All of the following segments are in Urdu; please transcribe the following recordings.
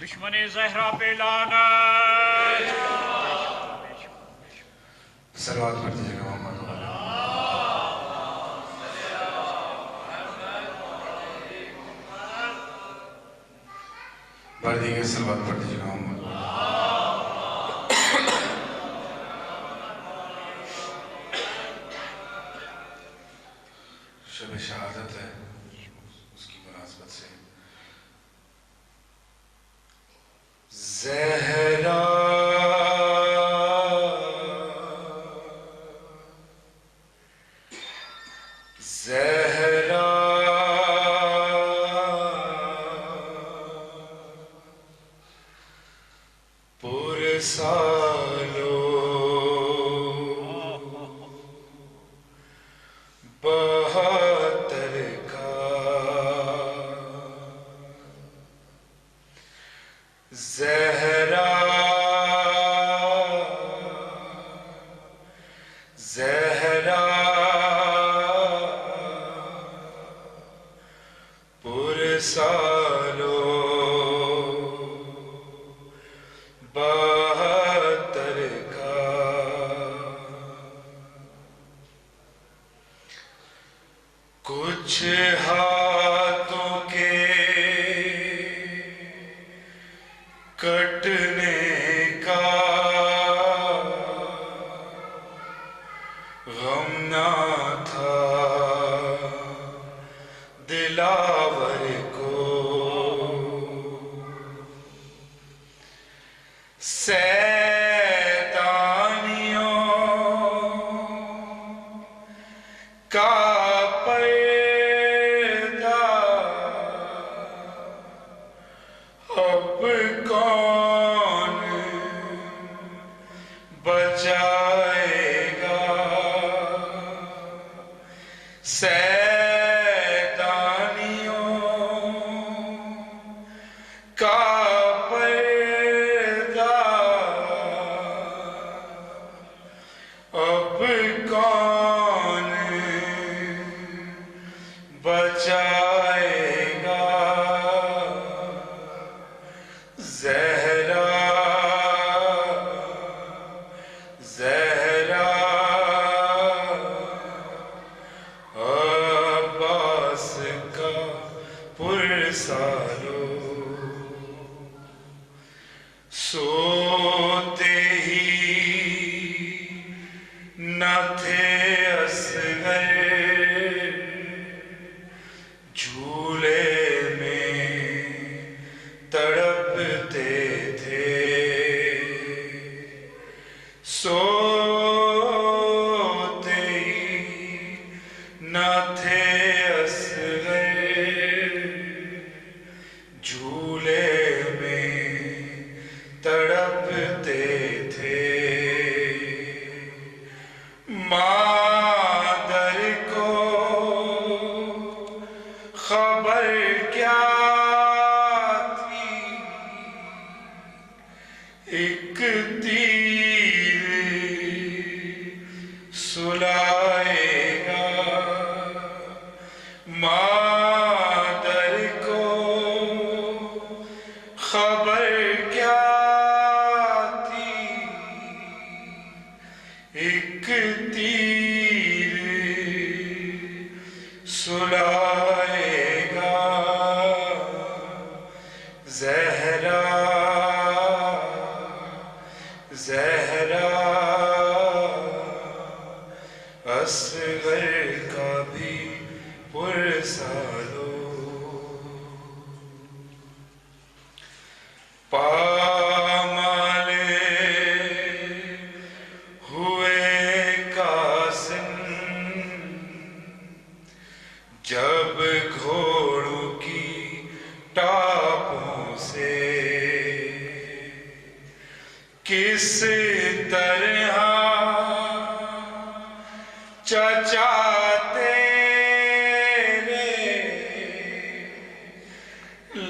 دشمن زہرا پہ لعنت. صلوات پڑھ دیجیے گا محمد. پڑھ دیجیے گا صلوات پڑھ دیجیے گا محمد. شب شہادت ہے، اس کی مناسبت سے زہرا زہرا پرسالو بہتر کا زہرا زہرا پرسالو بہتر کا کچھ ہاتھوں کے کٹنے کا غم نہ تھا دلاور کو، سیطانیوں کا پردہ اب کون بچائے گا، سیطانیوں کا پردہ اب کون بچائے گا، زہرا زہرا عباس کا پرسالو، سوتے ہی نہ تھے اصغر، جھولے میں تڑپتے تھے، سوتے ہی نہ تھے اصغر، جھولے میں تڑپتے تھے، مادر کو خبر کیا تھی، ایک تیر سلائے گا، مادر کو خبر کیا تھی، ایک تیر سلائے گا، زہرا زہرا اصغر کا بھی پرسالو، پامالے ہوئے قاسم جب گھوڑوں کی ٹاپوں سے، کس طرح چچا تیرے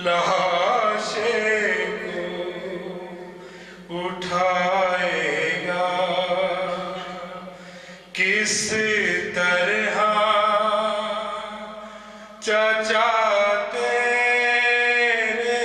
لاشے کو اٹھائے گا، کس طرح چچا تیرے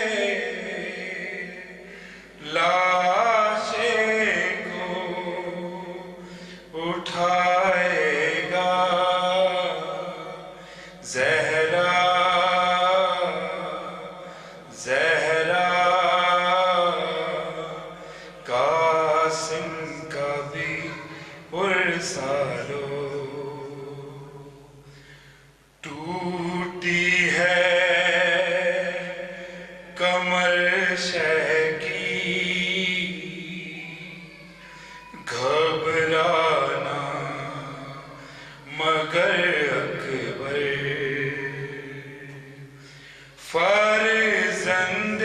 مرشے کی گھبرانا مگر اکبر فرزند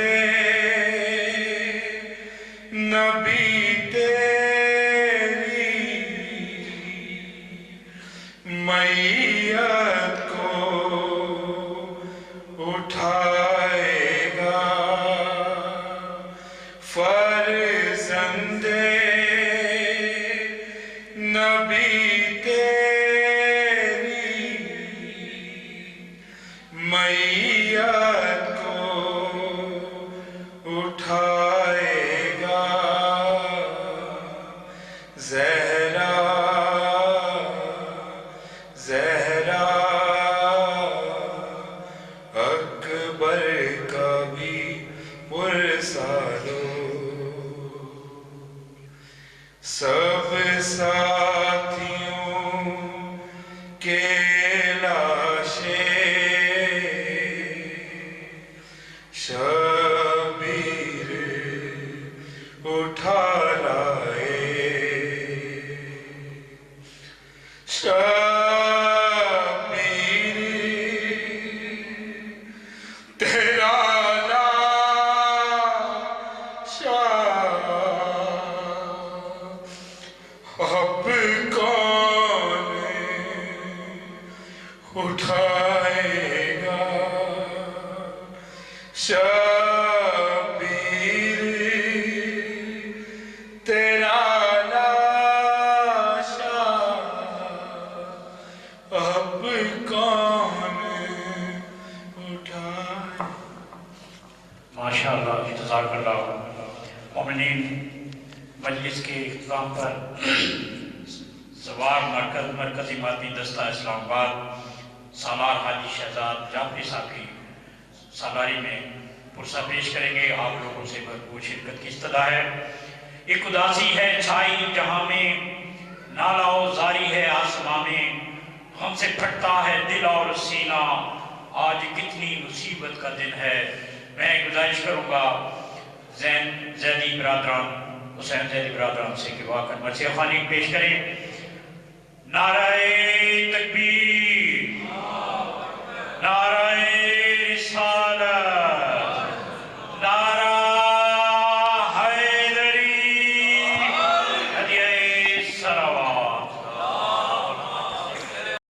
نبی تیری میت کو اٹھائے گا فرزند نبی تیری میت کو اٹھائے گا زہرا زہرا اکبر کا بھی پرسالو سب ساتھیوں کے لاشیں شبیر اٹھا لائے شبیر تیرا لاشا اب کون اٹھائے گا شبیر تیرا لاشا اب کون اٹھائے ماشاءاللہ جزاک اللہ مومنین مجلس کے اختتام پر زوار مرکزی مادی دستہ اسلام آباد سالار حاجی شہزاد جعفری صاحب کی سالاری میں پرسہ پیش کریں گے آپ لوگوں سے بھرپور شرکت کی استدعا ہے ایک اداسی ہے چھائی جہاں میں نالا و زاری ہے آسماں میں ہم سے پھٹتا ہے دل اور سینہ آج کتنی مصیبت کا دن ہے میں گزارش کروں گا زیدی برادران حسین زیدی برادران سے کہ واقعا مرثیہ خوانی پیش کریں نعرہ تکبیر نعرہ رسالت